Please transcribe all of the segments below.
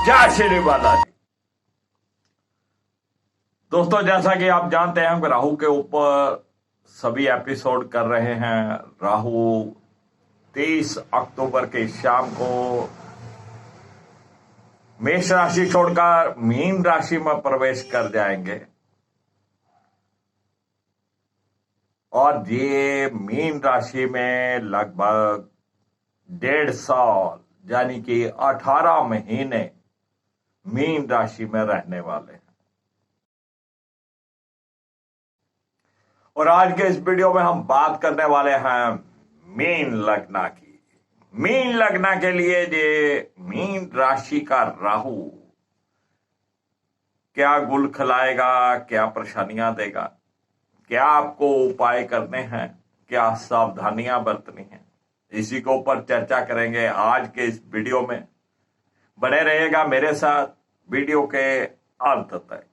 जय श्री बालाजी। दोस्तों, जैसा कि आप जानते हैं कि राहु के ऊपर सभी एपिसोड कर रहे हैं। राहु 23 अक्टूबर की शाम को मेष राशि छोड़कर मीन राशि में प्रवेश कर जाएंगे और ये मीन राशि में लगभग 1.5 साल यानी कि 18 महीने मीन राशि में रहने वाले हैं। और आज के इस वीडियो में हम बात करने वाले हैं मीन लग्न की। मीन लग्न के लिए ये मीन राशि का राहु क्या गुल खिलाएगा, क्या परेशानियां देगा, क्या आपको उपाय करने हैं, क्या सावधानियां बरतनी हैं, इसी के ऊपर चर्चा करेंगे आज के इस वीडियो में। बने रहेगा मेरे साथ वीडियो के अंत तक।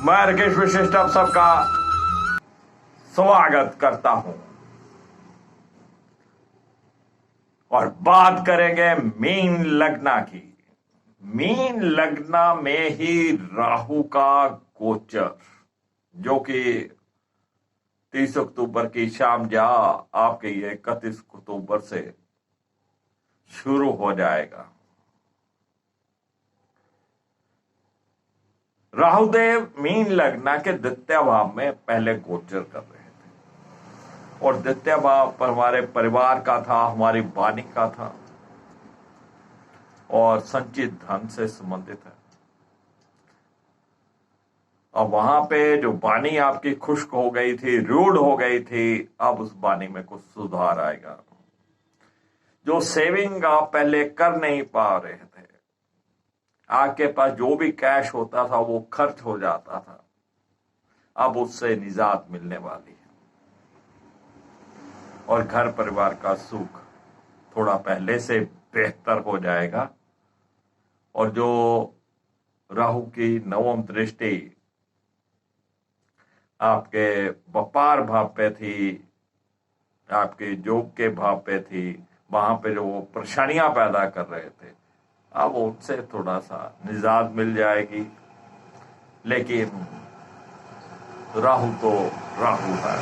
मैं राकेश विशिष्ट आप सबका स्वागत करता हूं और बात करेंगे मीन लग्न की। मीन लग्न में ही राहु का गोचर, जो कि 30 अक्टूबर की शाम जा आपके ये 31 अक्टूबर से शुरू हो जाएगा। राहुदेव मीन लग्न के द्वितीय भाव में पहले गोचर कर रहे थे और द्वितीय भाव पर हमारे परिवार का था, हमारी वाणी का था और संचित धन से संबंधित है। अब वहां पे जो वाणी आपकी खुश्क हो गई थी, रूढ़ हो गई थी, अब उस वाणी में कुछ सुधार आएगा। जो सेविंग आप पहले कर नहीं पा रहे थे, आपके पास जो भी कैश होता था वो खर्च हो जाता था, अब उससे निजात मिलने वाली है और घर परिवार का सुख थोड़ा पहले से बेहतर हो जाएगा। और जो राहु की नवम दृष्टि आपके व्यापार भाव पे थी, आपके जॉब के भाव पे थी, वहां पे जो वो परेशानियां पैदा कर रहे थे, अब उनसे थोड़ा सा निजात मिल जाएगी। लेकिन राहु तो राहु है,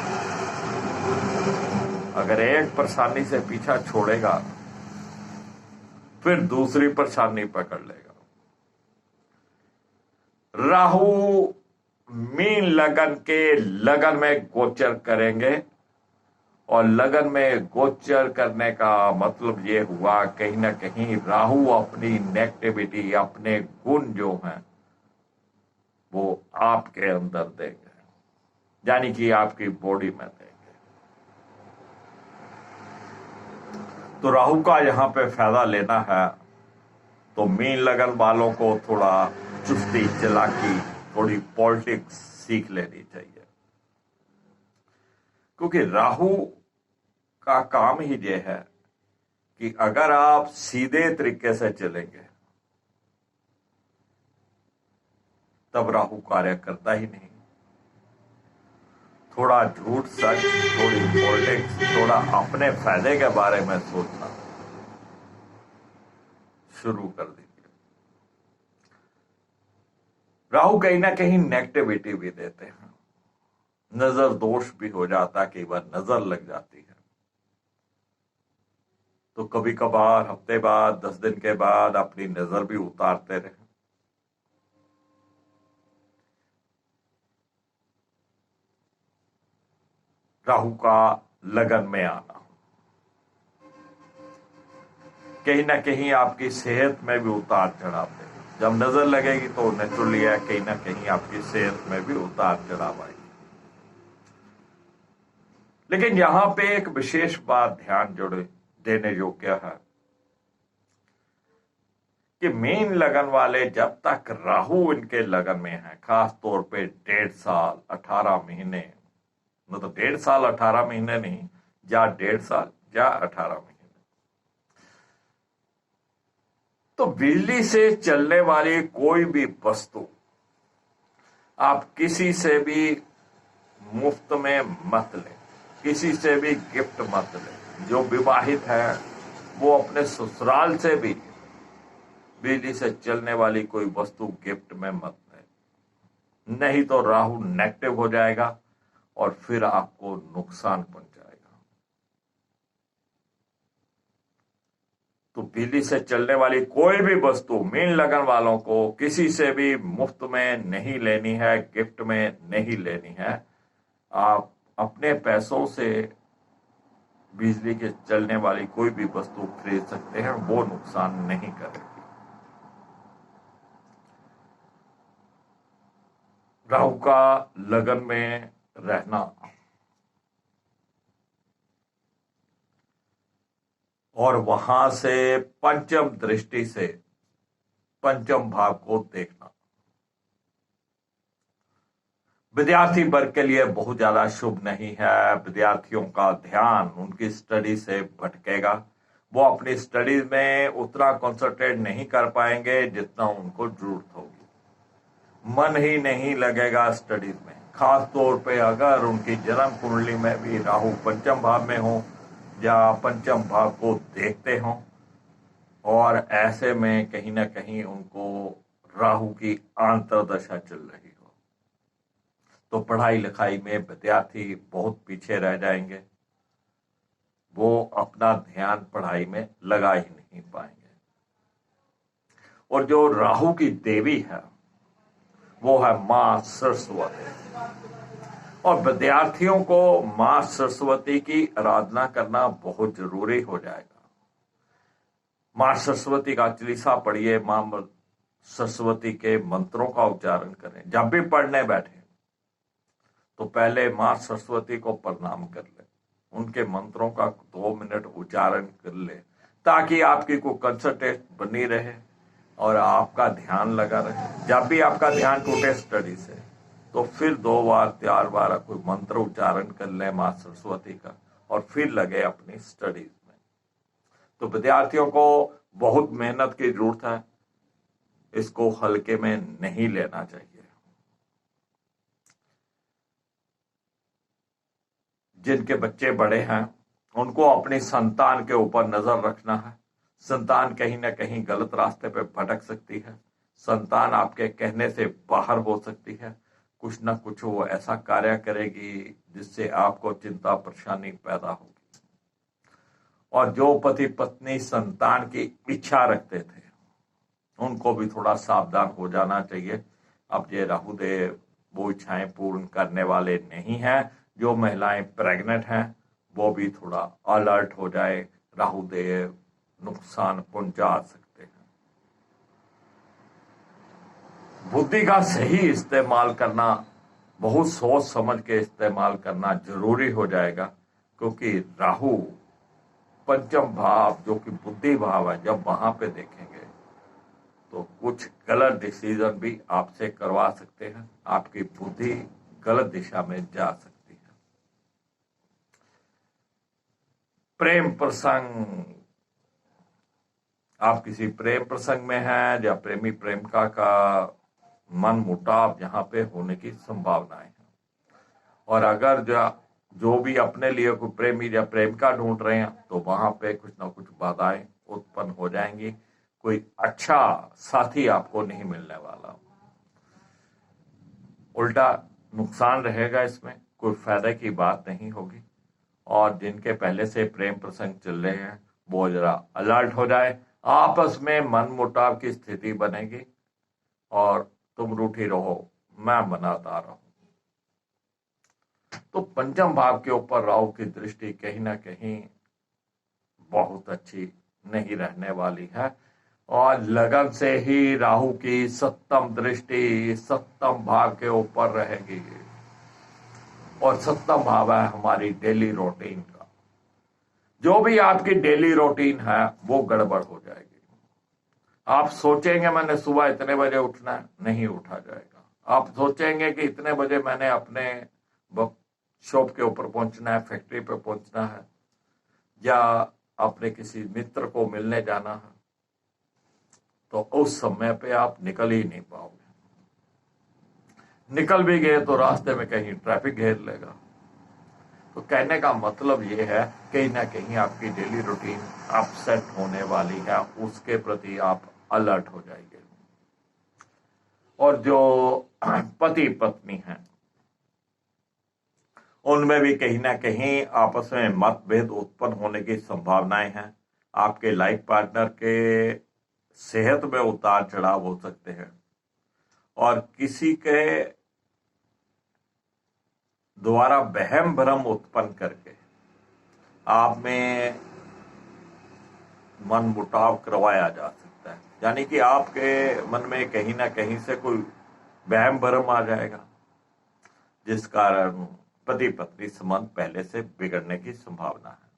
अगर एक परेशानी से पीछा छोड़ेगा फिर दूसरी परेशानी पकड़ लेगा। राहु मीन लगन के लगन में गोचर करेंगे और लगन में गोचर करने का मतलब ये हुआ, कहीं ना कहीं राहु अपनी नेगेटिविटी, अपने गुण जो हैं वो आपके अंदर देंगे, यानी कि आपकी बॉडी में देंगे। तो राहु का यहां पे फायदा लेना है तो मीन लगन वालों को थोड़ा चुस्ती, चालाकी, थोड़ी पॉलिटिक्स सीख लेनी चाहिए, क्योंकि राहु का काम ही ये है कि अगर आप सीधे तरीके से चलेंगे तब राहु कार्य करता ही नहीं। थोड़ा झूठ सच, थोड़ी पॉलिटिक्स, थोड़ा अपने फायदे के बारे में सोचना शुरू कर दीजिए। राहु कहीं ना कहीं नेगेटिविटी भी देते हैं, नजर दोष भी हो जाता, कई बार नजर लग जाती है। तो कभी कभार हफ्ते बाद, 10 दिन के बाद अपनी नजर भी उतारते रहे। राहु का लगन में आना कहीं ना कहीं आपकी सेहत में भी उतार चढ़ाव देगा। जब नजर लगेगी तो नेचुरली है, कहीं ना कहीं आपकी सेहत में भी उतार चढ़ाव आएगी। लेकिन यहां पे एक विशेष बात ध्यान देने योग्य है कि मीन लगन वाले जब तक राहु इनके लगन में है, खास तौर पे 1.5 साल 18 महीने, मतलब 1.5 साल 18 महीने नहीं, या 1.5 साल या 18 महीने, तो बिजली से चलने वाली कोई भी वस्तु आप किसी से भी मुफ्त में मत लें, किसी से भी गिफ्ट मत लें। जो विवाहित है वो अपने ससुराल से भी बिजली से चलने वाली कोई वस्तु गिफ्ट में मत दें, नहीं तो राहु नेगेटिव हो जाएगा और फिर आपको नुकसान पहुंचाएगा। तो बिजली से चलने वाली कोई भी वस्तु मीन लगन वालों को किसी से भी मुफ्त में नहीं लेनी है, गिफ्ट में नहीं लेनी है। आप अपने पैसों से बिजली के चलने वाली कोई भी वस्तु खरीद सकते हैं, वो नुकसान नहीं करेगी। राहु का लगन में रहना और वहां से पंचम दृष्टि से पंचम भाव को देखना विद्यार्थी वर्ग के लिए बहुत ज्यादा शुभ नहीं है। विद्यार्थियों का ध्यान उनकी स्टडी से भटकेगा, वो अपनी स्टडीज में उतना कंसंट्रेट नहीं कर पाएंगे जितना उनको जरूरत होगी, मन ही नहीं लगेगा स्टडीज में। खास तौर पे अगर उनकी जन्म कुंडली में भी राहु पंचम भाव में हो या पंचम भाव को देखते हो और ऐसे में कहीं ना कहीं उनको राहु की आंतरदशा चल रही हो, तो पढ़ाई लिखाई में विद्यार्थी बहुत पीछे रह जाएंगे, वो अपना ध्यान पढ़ाई में लगा ही नहीं पाएंगे। और जो राहु की देवी है वो है मां सरस्वती, और विद्यार्थियों को मां सरस्वती की आराधना करना बहुत जरूरी हो जाएगा। मां सरस्वती का चालीसा पढ़िए, मां सरस्वती के मंत्रों का उच्चारण करें। जब भी पढ़ने बैठे तो पहले मां सरस्वती को प्रणाम कर ले, उनके मंत्रों का 2 मिनट उच्चारण कर ले, ताकि आपकी कोई कंसंट्रेशन बनी रहे और आपका ध्यान लगा रहे। जब भी आपका ध्यान टूटे स्टडी से तो फिर 2 बार 4 बार कोई मंत्र उच्चारण कर ले मां सरस्वती का और फिर लगे अपनी स्टडीज में। तो विद्यार्थियों को बहुत मेहनत की जरूरत है, इसको हल्के में नहीं लेना चाहिए। जिनके बच्चे बड़े हैं उनको अपनी संतान के ऊपर नजर रखना है। संतान कहीं ना कहीं गलत रास्ते पे भटक सकती है, संतान आपके कहने से बाहर हो सकती है, कुछ ना कुछ वो ऐसा कार्य करेगी जिससे आपको चिंता परेशानी पैदा होगी। और जो पति पत्नी संतान की इच्छा रखते थे उनको भी थोड़ा सावधान हो जाना चाहिए। अब ये राहुदेव वो इच्छाएं पूर्ण करने वाले नहीं हैं। जो महिलाएं प्रेग्नेंट हैं वो भी थोड़ा अलर्ट हो जाए, राहुदेव नुकसान पहुंचा सकते हैं। बुद्धि का सही इस्तेमाल करना, बहुत सोच समझ के इस्तेमाल करना जरूरी हो जाएगा, क्योंकि राहु पंचम भाव जो कि बुद्धि भाव है, जब वहां पे देखेंगे तो कुछ गलत डिसीजन भी आपसे करवा सकते हैं, आपकी बुद्धि गलत दिशा में जा सकती है। प्रेम प्रसंग, आप किसी प्रेम प्रसंग में हैं या प्रेमी प्रेमिका का मन मुटाव यहाँ पे होने की संभावनाएं हैं। और अगर जो भी अपने लिए कोई प्रेमी या प्रेमिका ढूंढ रहे हैं तो वहां पे कुछ ना कुछ बाधाएं उत्पन्न हो जाएंगी। कोई अच्छा साथी आपको नहीं मिलने वाला, उल्टा नुकसान रहेगा, इसमें कोई फायदा की बात नहीं होगी। और जिनके पहले से प्रेम प्रसंग चल रहे हैं वो जरा अलर्ट हो जाए, आपस में मन मुटाव की स्थिति बनेगी और तुम रूठी रहो मैं मनाता रहूं। तो पंचम भाव के ऊपर राहु की दृष्टि कहीं ना कहीं बहुत अच्छी नहीं रहने वाली है, और लगन से ही राहु की सप्तम दृष्टि सप्तम भाव के ऊपर रहेगी। और सप्तम भाव है हमारी डेली रूटीन का। जो भी आपकी डेली रूटीन है वो गड़बड़ हो जाएगी। आप सोचेंगे मैंने सुबह इतने बजे उठना है, नहीं उठा जाएगा। आप सोचेंगे कि इतने बजे मैंने अपने शॉप के ऊपर पहुंचना है, फैक्ट्री पे पहुंचना है, या अपने किसी मित्र को मिलने जाना है, तो उस समय पे आप निकल ही नहीं पाओगे। निकल भी गए तो रास्ते में कहीं ट्रैफिक घेर लेगा, तो कहने का मतलब ये है कहीं ना कहीं आपकी डेली रूटीन अपसेट होने वाली है, उसके प्रति आप अलर्ट हो जाएंगे। और जो पति पत्नी हैं उनमें भी कहीं ना कहीं आपस में मतभेद उत्पन्न होने की संभावनाएं हैं। आपके लाइफ पार्टनर के सेहत में उतार चढ़ाव हो सकते हैं और किसी के द्वारा वहम भ्रम उत्पन्न करके आप में मन मुटाव करवाया जा सकता है। यानी कि आपके मन में कहीं ना कहीं से कोई वहम भ्रम आ जाएगा, जिस कारण पति पत्नी संबंध पहले से बिगड़ने की संभावना है।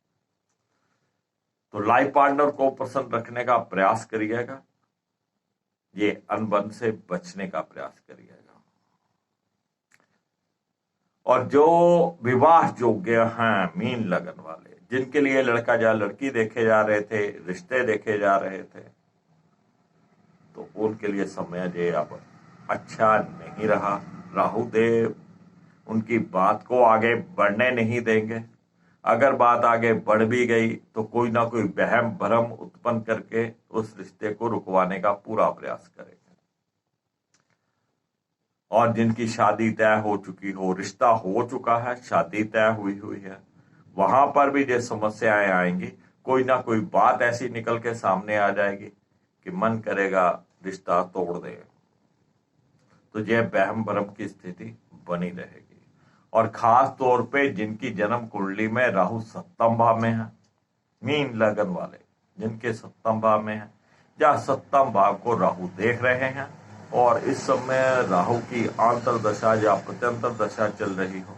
तो लाइफ पार्टनर को प्रसन्न रखने का प्रयास करिएगा, ये अनबन से बचने का प्रयास करिएगा। और जो विवाह योग्य हैं मीन लगन वाले, जिनके लिए लड़का या लड़की देखे जा रहे थे, रिश्ते देखे जा रहे थे, तो उनके लिए समय जो अब अच्छा नहीं रहा। राहु देव उनकी बात को आगे बढ़ने नहीं देंगे। अगर बात आगे बढ़ भी गई तो कोई ना कोई वहम भ्रम उत्पन्न करके उस रिश्ते को रुकवाने का पूरा प्रयास करेंगे। और जिनकी शादी तय हो चुकी हो, रिश्ता हो चुका है, शादी तय हुई है, वहां पर भी जो समस्याएं आएंगी, कोई ना कोई बात ऐसी निकल के सामने आ जाएगी कि मन करेगा रिश्ता तोड़ दे। तो यह वहम भ्रम की स्थिति बनी रहेगी। और खास तौर पे जिनकी जन्म कुंडली में राहु सप्तम भाव में है, मीन लगन वाले जिनके सप्तम भाव में है या सप्तम भाव को राहु देख रहे हैं और इस समय राहु की आंतर दशा या प्रत्यंतर दशा चल रही हो,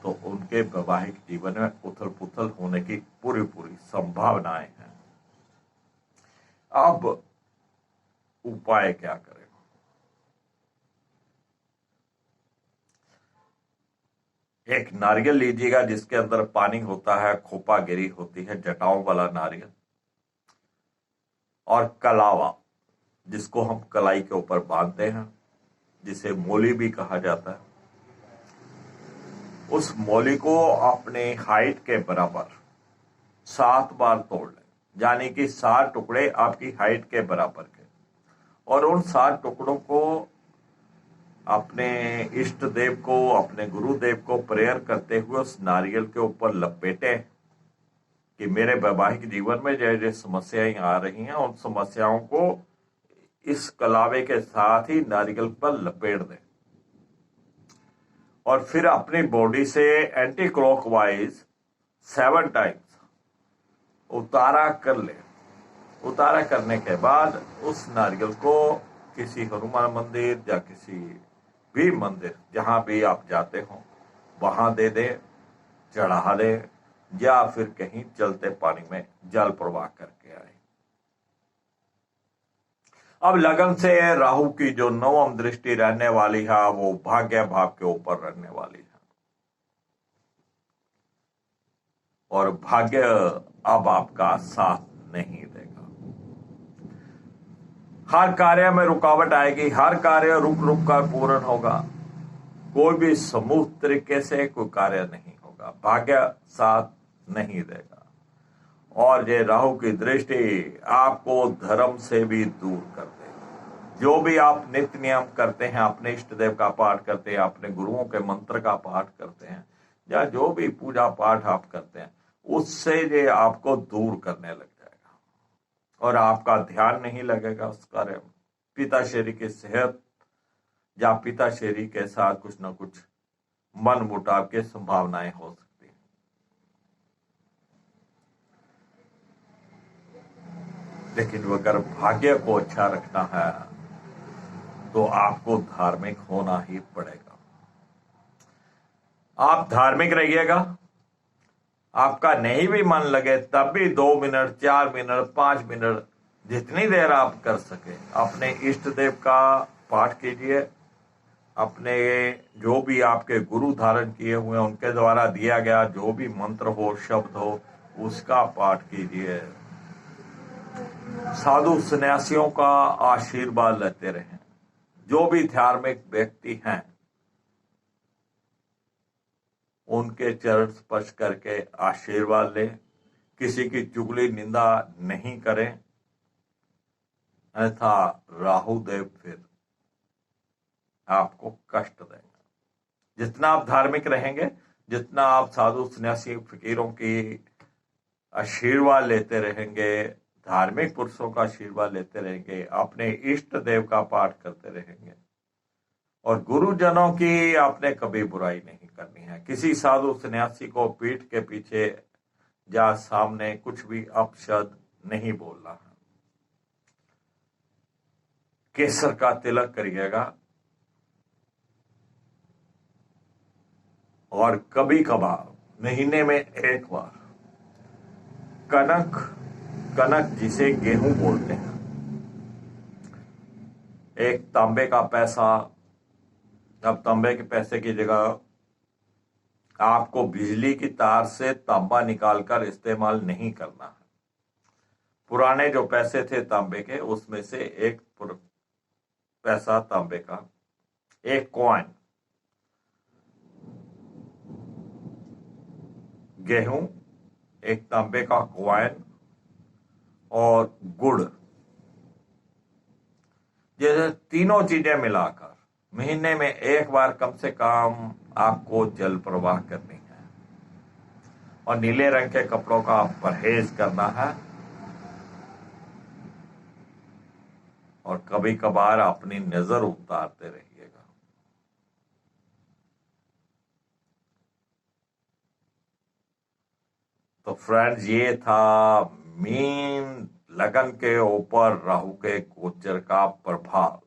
तो उनके वैवाहिक जीवन में उथल पुथल होने की पूरी संभावनाएं हैं। अब उपाय क्या करें? एक नारियल लीजिएगा जिसके अंदर पानी होता है, खोपा गिरी होती है, जटाओं वाला नारियल, और कलावा जिसको हम कलाई के ऊपर बांधते हैं, जिसे मोली भी कहा जाता है, उस मोली को अपने हाइट के बराबर 7 बार तोड़ लें। यानी कि 7 टुकड़े आपकी हाइट के बराबर के, और उन 7 टुकड़ों को अपने इष्ट देव को, अपने गुरुदेव को प्रेयर करते हुए उस नारियल के ऊपर लपेटे कि मेरे वैवाहिक जीवन में जो समस्याएं आ रही हैं उन समस्याओं को इस कलावे के साथ ही नारियल पर लपेट दें। और फिर अपनी बॉडी से एंटी क्लॉकवाइज 7 टाइम्स उतारा कर ले। उतारा करने के बाद उस नारियल को किसी हनुमान मंदिर या किसी भी मंदिर जहां भी आप जाते हो वहां दे दे, चढ़ा दे, या फिर कहीं चलते पानी में जल प्रवाह करके आए। अब लगन से राहु की जो 9वीं दृष्टि रहने वाली है वो भाग्य भाव के ऊपर रहने वाली है, और भाग्य अब आपका साथ नहीं देगा। हर कार्य में रुकावट आएगी, हर कार्य रुक रुक कर पूर्ण होगा, कोई भी समूह तरीके से कोई कार्य नहीं होगा, भाग्य साथ नहीं देगा। और ये राहु की दृष्टि आपको धर्म से भी दूर कर देगी। जो भी आप नित्य नियम करते हैं, अपने इष्ट देव का पाठ करते हैं, अपने गुरुओं के मंत्र का पाठ करते हैं, या जो भी पूजा पाठ आप करते हैं, उससे ये आपको दूर करने लग जाएगा और आपका ध्यान नहीं लगेगा उस कार्य में। पिताश्री की सेहत या पिताश्री के साथ कुछ न कुछ मन मुटाव की संभावनाएं हो सकती हैं। लेकिन अगर भाग्य को अच्छा रखना है तो आपको धार्मिक होना ही पड़ेगा। आप धार्मिक रहिएगा, आपका नहीं भी मन लगे तब भी 2 मिनट, 4 मिनट, 5 मिनट, जितनी देर आप कर सके अपने इष्ट देव का पाठ कीजिए। अपने जो भी आपके गुरु धारण किए हुए उनके द्वारा दिया गया जो भी मंत्र हो, शब्द हो, उसका पाठ कीजिए। साधु सन्यासियों का आशीर्वाद लेते रहें। जो भी धार्मिक व्यक्ति हैं उनके चरण स्पर्श करके आशीर्वाद लें। किसी की चुगली निंदा नहीं करें, अन्यथा राहु देव फिर आपको कष्ट देंगे। जितना आप धार्मिक रहेंगे, जितना आप साधु सन्यासी फकीरों की आशीर्वाद लेते रहेंगे, धार्मिक पुरुषों का आशीर्वाद लेते रहेंगे, अपने इष्ट देव का पाठ करते रहेंगे और गुरुजनों की आपने कभी बुराई नहीं करनी है। किसी साधु सन्यासी को पीठ के पीछे या सामने कुछ भी अपशब्द नहीं बोलना है। केसर का तिलक करिएगा और कभी कभार महीने में एक बार कनक जिसे गेहूं बोलते हैं, एक तांबे का पैसा, अब तांबे के पैसे की जगह आपको बिजली की तार से तांबा निकालकर इस्तेमाल नहीं करना है। पुराने जो पैसे थे तांबे के, उसमें से एक पैसा तांबे का, एक कॉइन गेहूं, एक तांबे का कॉइन और गुड़, जैसे तीनों चीजें मिलाकर महीने में एक बार कम से कम आपको जल प्रवाह करनी है और नीले रंग के कपड़ों का परहेज करना है और कभी कभार अपनी नजर उतारते रहिएगा। तो फ्रेंड्स, ये था मीन लगन के ऊपर राहु के गोचर का प्रभाव।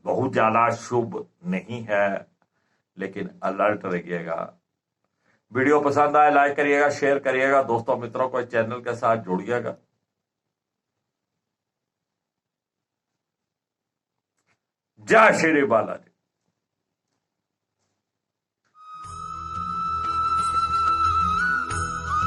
बहुत ज्यादा शुभ नहीं है, लेकिन अलर्ट रहिएगा। वीडियो पसंद आए लाइक करिएगा, शेयर करिएगा, दोस्तों मित्रों को चैनल के साथ जोड़िएगा। जय श्री बालाजी।